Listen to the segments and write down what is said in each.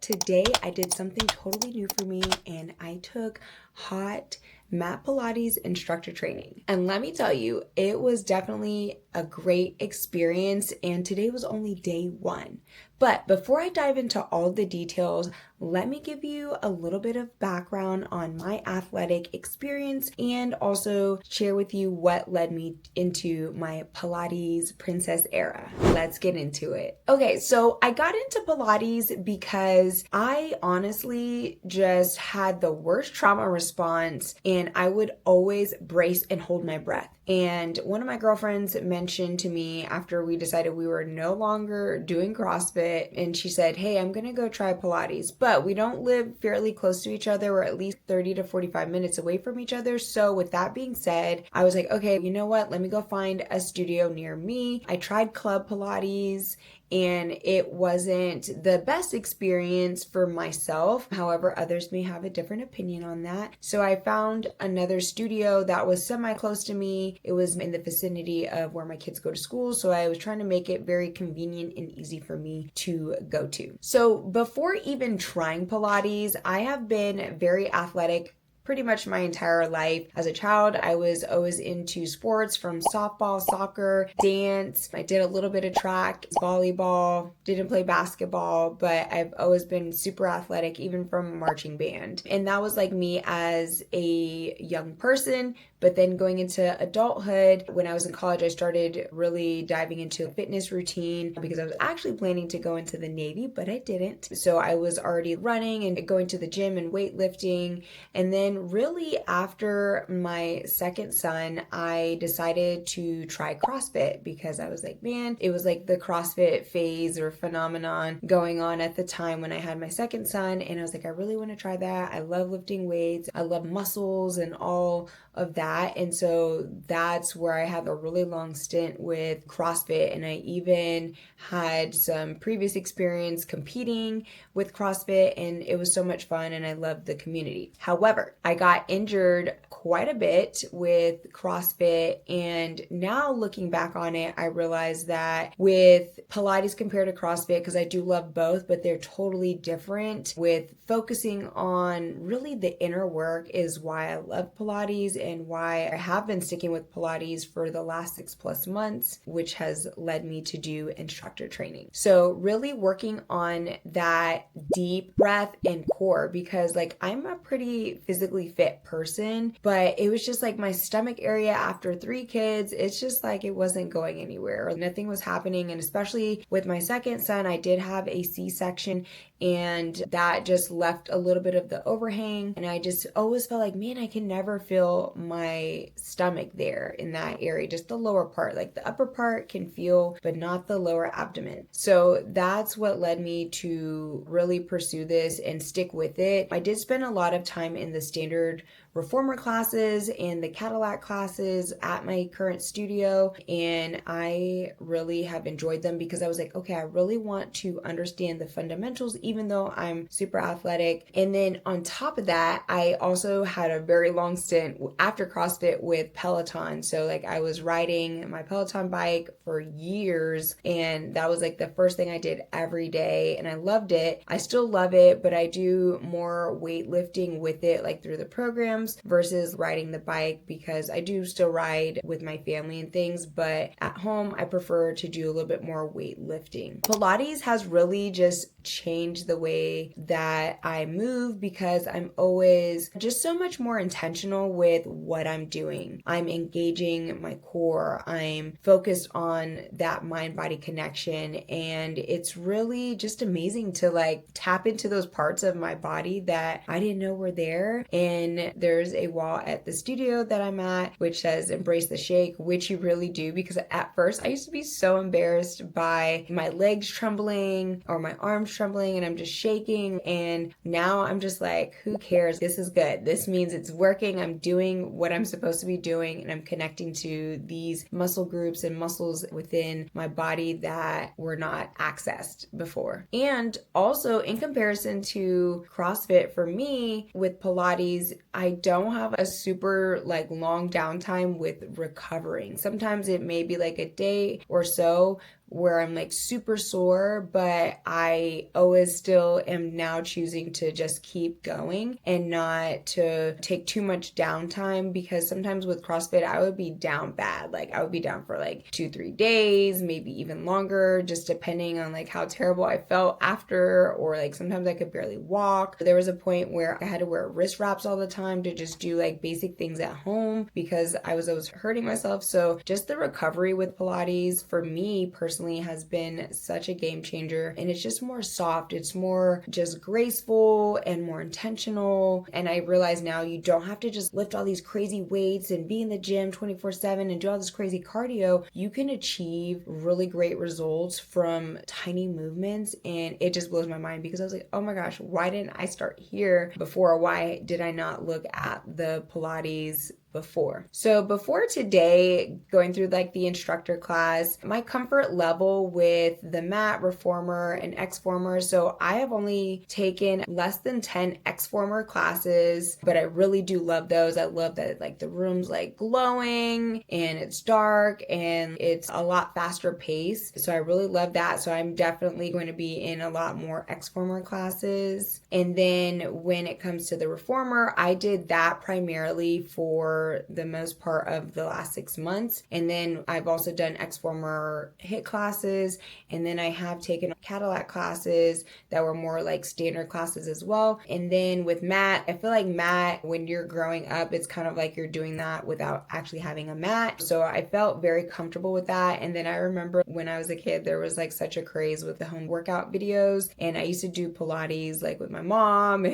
today I did something totally new for me and I took Hot Mat Pilates Instructor training. And let me tell you, it was definitely a great experience and today was only day one. But before I dive into all the details, let me give you a little bit of background on my athletic experience and also share with you what led me into my Pilates princess era. Let's get into it. Okay, so I got into Pilates because I honestly just had the worst trauma response and I would always brace and hold my breath. And one of my girlfriends mentioned to me after we decided we were no longer doing CrossFit, and she said, hey, I'm gonna go try Pilates, but we don't live fairly close to each other. We're at least 30 to 45 minutes away from each other. So with that being said, I was like, okay, you know what? Let me go find a studio near me. I tried Club Pilates and it wasn't the best experience for myself. However, others may have a different opinion on that. So I found another studio that was semi-close to me. It was in the vicinity of where my kids go to school. So I was trying to make it very convenient and easy for me to go to. So before even trying Pilates, I have been very athletic pretty much my entire life. As a child, I was always into sports from softball, soccer, dance. I did a little bit of track, volleyball, didn't play basketball, but I've always been super athletic, even from marching band. And that was like me as a young person. But then going into adulthood, when I was in college, I started really diving into a fitness routine because I was actually planning to go into the Navy, but I didn't. So I was already running and going to the gym and weightlifting. And then really after my second son, I decided to try CrossFit because I was like, man, it was like the CrossFit phase or phenomenon going on at the time when I had my second son. And I was like, I really want to try that. I love lifting weights. I love muscles and all of that. And so that's where I had a really long stint with CrossFit. And I even had some previous experience competing with CrossFit and it was so much fun and I loved the community. However, I got injured quite a bit with CrossFit and now looking back on it, I realized that with Pilates compared to CrossFit, because I do love both, but they're totally different. With focusing on really the inner work is why I love Pilates and why I have been sticking with Pilates for the last 6+ months, which has led me to do instructor training. So really working on that deep breath and core because like I'm a pretty physically fit person, but it was just like my stomach area after 3 kids, it's just like it wasn't going anywhere. Nothing was happening. And especially with my second son, I did have a C-section and that just left a little bit of the overhang. And I just always felt like, man, I can never feel my stomach there in that area, just the lower part. Like the upper part can feel, but not the lower abdomen. So that's what led me to really pursue this and stick with it. I did spend a lot of time in the standard reformer classes and the Cadillac classes at my current studio. And I really have enjoyed them because I was like, okay, I really want to understand the fundamentals, even though I'm super athletic. And then on top of that, I also had a very long stint after CrossFit with Peloton. So like I was riding my Peloton bike for years and that was like the first thing I did every day and I loved it. I still love it, but I do more weightlifting with it, like through the program versus riding the bike because I do still ride with my family and things, but at home I prefer to do a little bit more weightlifting. Pilates has really just changed the way that I move because I'm always just so much more intentional with what I'm doing. I'm engaging my core. I'm focused on that mind-body connection and it's really just amazing to like tap into those parts of my body that I didn't know were there. And there's a wall at the studio that I'm at which says embrace the shake, which you really do because at first I used to be so embarrassed by my legs trembling or my arms trembling and I'm just shaking, and now I'm just like, who cares? This is good. This means it's working. I'm doing what I'm supposed to be doing and I'm connecting to these muscle groups and muscles within my body that were not accessed before. And also in comparison to CrossFit, for me with Pilates, I don't have a super like long downtime with recovering. Sometimes it may be like a day or so where I'm like super sore, but I always still am now choosing to just keep going and not to take too much downtime, because sometimes with CrossFit, I would be down bad. Like I would be down for like 2-3 days, maybe even longer, just depending on like how terrible I felt after, or like sometimes I could barely walk. There was a point where I had to wear wrist wraps all the time to just do like basic things at home because I was always hurting myself. So just the recovery with Pilates for me personally has been such a game changer, and it's just more soft. It's more just graceful and more intentional. And I realize now you don't have to just lift all these crazy weights and be in the gym 24/7 and do all this crazy cardio. You can achieve really great results from tiny movements, and it just blows my mind because I was like, oh my gosh, why didn't I start here before? Why did I not look at the Pilates before? So before today, going through like the instructor class, my comfort level with the mat, reformer, and X-former. So I have only taken less than 10 X-former classes, but I really do love those. I love that like the room's like glowing and it's dark and it's a lot faster pace. So I really love that. So I'm definitely going to be in a lot more X-former classes. And then when it comes to the reformer, I did that primarily for the most part of the last 6 months. And then I've also done X-former HIIT classes. And then I have taken Cadillac classes that were more like standard classes as well. And then with mat, I feel like mat, when you're growing up, it's kind of like you're doing that without actually having a mat. So I felt very comfortable with that. And then I remember when I was a kid, there was like such a craze with the home workout videos. And I used to do Pilates like with my mom,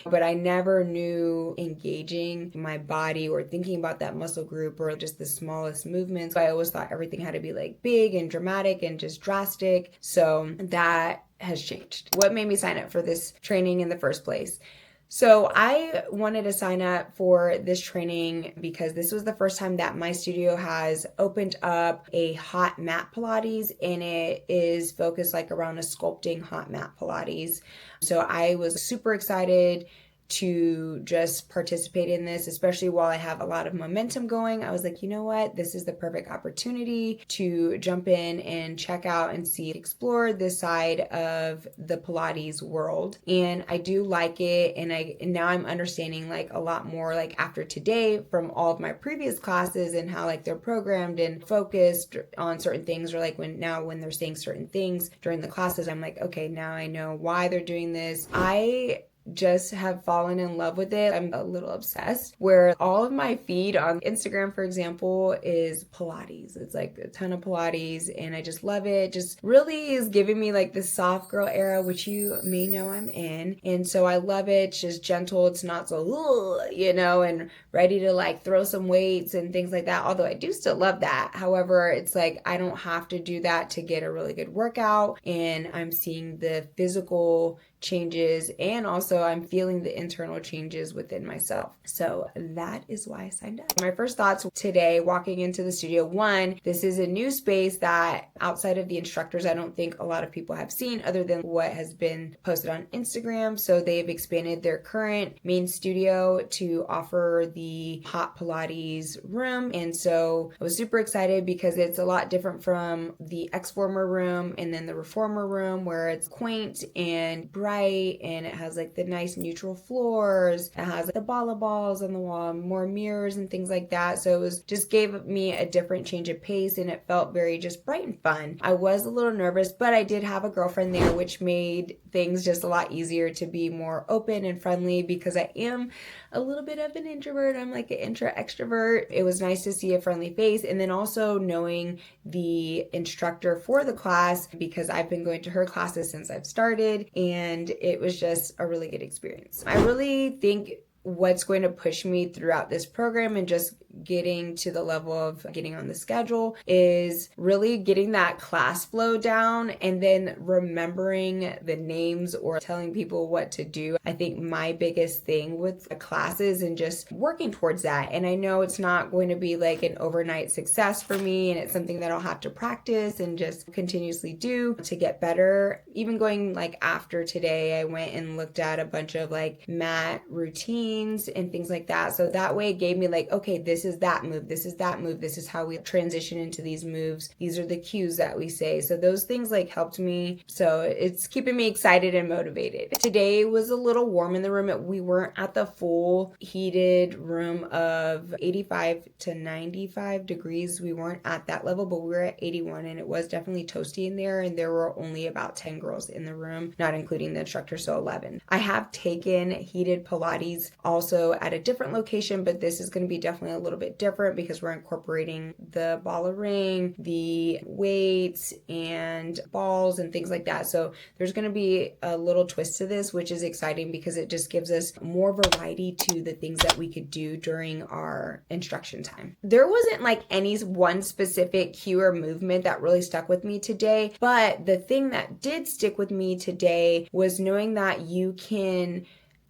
but I never knew engaging my body or thinking about that muscle group or just the smallest movements. I always thought everything had to be like big and dramatic and just drastic. So that has changed. What made me sign up for this training in the first place? So I wanted to sign up for this training because this was the first time that my studio has opened up a Hot Mat Pilates, and it is focused like around a sculpting Hot Mat Pilates. So I was super excited to just participate in this, especially while I have a lot of momentum going. I was like, you know what? This is the perfect opportunity to jump in and check out and explore this side of the Pilates world. And I do like it. And now I'm understanding like a lot more like after today from all of my previous classes and how like they're programmed and focused on certain things, or like when they're saying certain things during the classes, I'm like, okay, now I know why they're doing this. I just have fallen in love with it. I'm a little obsessed, where all of my feed on Instagram, for example, is Pilates. It's like a ton of Pilates and I just love it. Just really is giving me like the soft girl era, which you may know I'm in. And so I love it. It's just gentle. It's not so, and ready to like throw some weights and things like that. Although I do still love that. However, it's like I don't have to do that to get a really good workout. And I'm seeing the physical changes, and also I'm feeling the internal changes within myself. So that is why I signed up. My first thoughts today walking into the studio: one, this is a new space that outside of the instructors, I don't think a lot of people have seen other than what has been posted on Instagram. So they've expanded their current main studio to offer the Hot Pilates room. And so I was super excited because it's a lot different from the X-former room and then the reformer room, where it's quaint and bright and it has like the nice neutral floors. It has like, the balls on the wall, more mirrors and things like that. So it was just gave me a different change of pace, and it felt very just bright and fun. I was a little nervous, but I did have a girlfriend there, which made things just a lot easier to be more open and friendly, because I am a little bit of an introvert. I'm like an extrovert. It was nice to see a friendly face, and then also knowing the instructor for the class, because I've been going to her classes since I've started, and it was just a really good experience. I really think what's going to push me throughout this program and just getting to the level of getting on the schedule is really getting that class flow down, and then remembering the names or telling people what to do. I think my biggest thing with the classes and just working towards that. And I know it's not going to be like an overnight success for me, and it's something that I'll have to practice and just continuously do to get better. Even going like after today, I went and looked at a bunch of like mat routines routines and things like that. So that way it gave me like, okay, this is that move, this is that move, this is how we transition into these moves. These are the cues that we say. So those things like helped me. So it's keeping me excited and motivated. Today was a little warm in the room. We weren't at the full heated room of 85 to 95 degrees. We weren't at that level, but we were at 81, and it was definitely toasty in there, and there were only about 10 girls in the room, not including the instructor, so 11. I have taken heated Pilates also at a different location, but this is going to be definitely a little bit different because we're incorporating the ball of ring, the weights and balls and things like that. So there's going to be a little twist to this, which is exciting because it just gives us more variety to the things that we could do during our instruction time. There wasn't like any one specific cue or movement that really stuck with me today, but the thing that did stick with me today was knowing that you can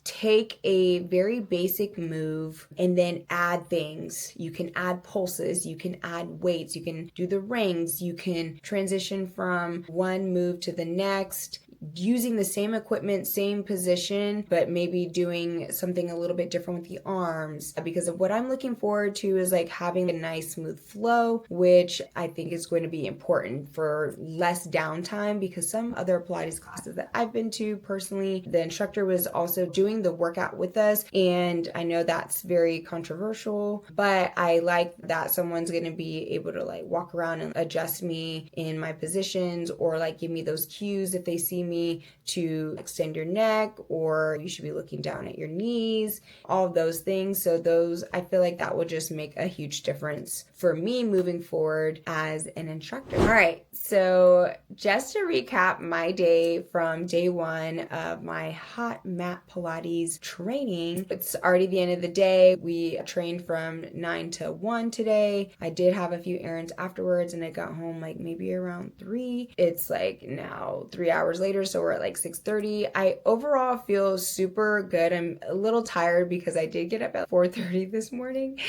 take a very basic move and then add things. You can add pulses, you can add weights, you can do the rings, you can transition from one move to the next, using the same equipment, same position, but maybe doing something a little bit different with the arms. Because of what I'm looking forward to is like having a nice smooth flow, which I think is going to be important for less downtime, because some other Pilates classes that I've been to personally, the instructor was also doing the workout with us, and I know that's very controversial, but I like that someone's going to be able to like walk around and adjust me in my positions, or like give me those cues if they see me to extend your neck, or you should be looking down at your knees, all of those things. So those, I feel like that will just make a huge difference for me moving forward as an instructor. All right, so just to recap my day from day one of my Hot Mat Pilates training, it's already the end of the day. We trained from 9 to 1 today. I did have a few errands afterwards, and I got home like maybe around 3. It's like now 3 hours later, so we're at like 6:30. I overall feel super good. I'm a little tired because I did get up at 4:30 this morning.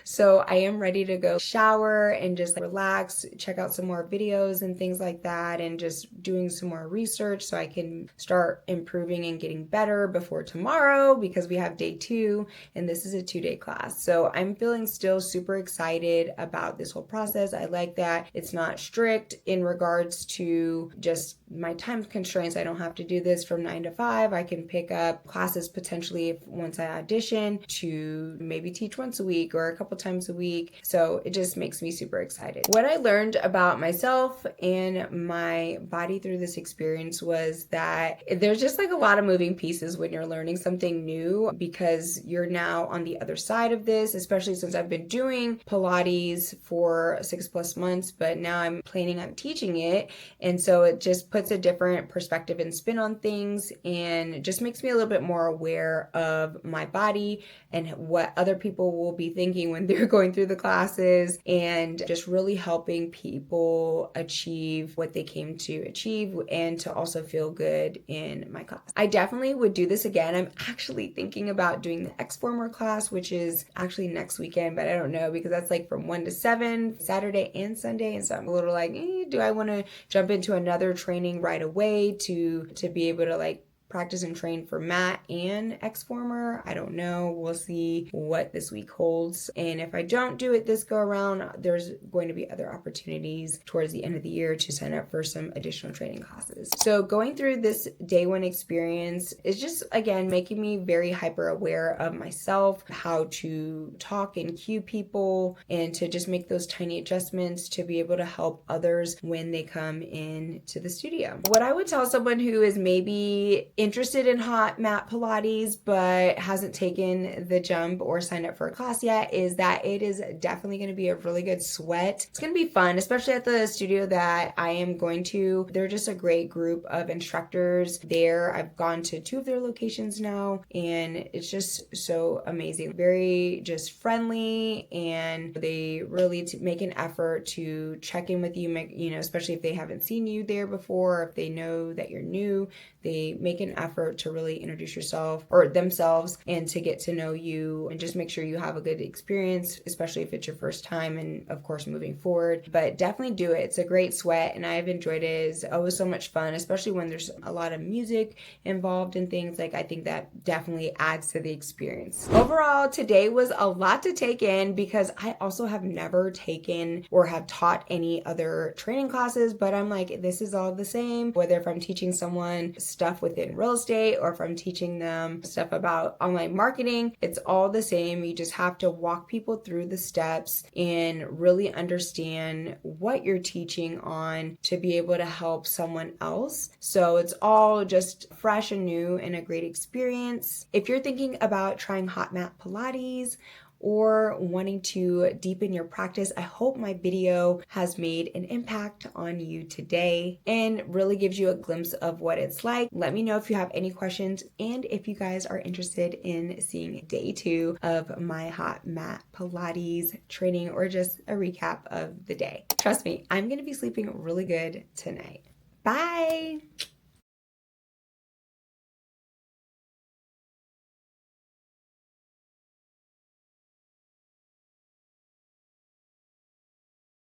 So I am ready to go shower and just like relax, check out some more videos and things like that, and just doing some more research so I can start improving and getting better before tomorrow, because we have day 2 and this is a 2-day class. So I'm feeling still super excited about this whole process. I like that it's not strict in regards to just my time constraints. I don't have to do this from 9 to 5. I can pick up classes potentially once I audition to maybe teach once a week or a couple times a week. So it just makes me super excited. What I learned about myself and my body through this experience was that there's just like a lot of moving pieces when you're learning something new, because you're now on the other side of this, especially since I've been doing Pilates for 6+ months, but now I'm planning on teaching it. And so it just puts a different perspective and spin on things, and it just makes me a little bit more aware of my body and what other people will be thinking when they're going through the classes, and just really helping people achieve what they came to achieve and to also feel good in my class. I definitely would do this again. I'm actually thinking about doing the X-Former class, which is actually next weekend, but I don't know, because that's like from 1 to 7, Saturday and Sunday. And so I'm a little like, do I want to jump into another training right away to be able to like practice and train for mat and X-Former? I don't know. We'll see what this week holds. And if I don't do it this go around, there's going to be other opportunities towards the end of the year to sign up for some additional training classes. So going through this day 1 experience is just, again, making me very hyper aware of myself, how to talk and cue people, and to just make those tiny adjustments to be able to help others when they come in to the studio. What I would tell someone who is maybe interested in Hot Mat Pilates but hasn't taken the jump or signed up for a class yet is that it is definitely going to be a really good sweat. It's going to be fun, especially at the studio that I am going to. They're just a great group of instructors there. I've gone to 2 of their locations now, and it's just so amazing. Very just friendly, and they really make an effort to check in with you, especially if they haven't seen you there before, if they know that you're new. They make an an effort to really introduce yourself or themselves and to get to know you and just make sure you have a good experience, especially if it's your first time and of course moving forward. But definitely do it. It's a great sweat and I've enjoyed it. It's always so much fun, especially when there's a lot of music involved and things. Like, I think that definitely adds to the experience. Overall, today was a lot to take in because I also have never taken or have taught any other training classes, but I'm like, this is all the same, whether if I'm teaching someone stuff within real estate or if I'm teaching them stuff about online marketing, it's all the same. You just have to walk people through the steps and really understand what you're teaching on to be able to help someone else. So it's all just fresh and new and a great experience. If you're thinking about trying Hot Mat Pilates or wanting to deepen your practice, I hope my video has made an impact on you today and really gives you a glimpse of what it's like. Let me know if you have any questions and if you guys are interested in seeing day 2 of my Hot Mat Pilates training or just a recap of the day. Trust me, I'm going to be sleeping really good tonight. Bye!